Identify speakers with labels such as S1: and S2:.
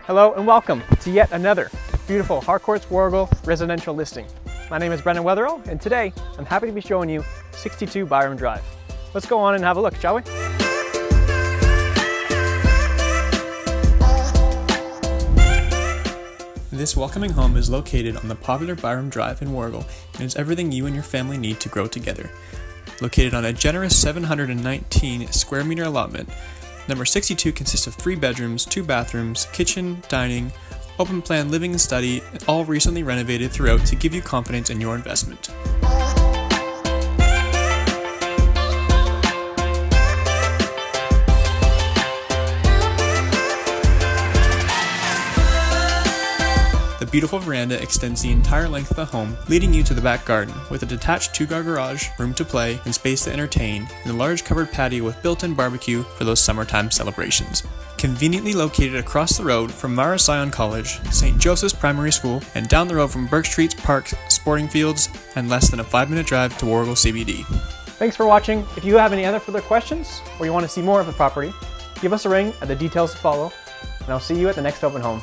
S1: Hello and welcome to yet another beautiful Harcourts Warragul residential listing. My name is Brendan Wetherell, and today I'm happy to be showing you 62 Biram Drive. Let's go on and have a look, shall we? This welcoming home is located on the popular Biram Drive in Warragul and is everything you and your family need to grow together. Located on a generous 719 square meter allotment, number 62 consists of 3 bedrooms, 2 bathrooms, kitchen, dining, open plan living and study, all recently renovated throughout to give you confidence in your investment. The beautiful veranda extends the entire length of the home, leading you to the back garden, with a detached 2-car garage, room to play, and space to entertain, and a large covered patio with built-in barbecue for those summertime celebrations. Conveniently located across the road from Mara Sion College, St. Joseph's Primary School, and down the road from Burke Street's Park Sporting Fields, and less than a 5-minute drive to Warragul CBD. Thanks for watching. If you have any other further questions, or you want to see more of the property, give us a ring at the details to follow, and I'll see you at the next open home.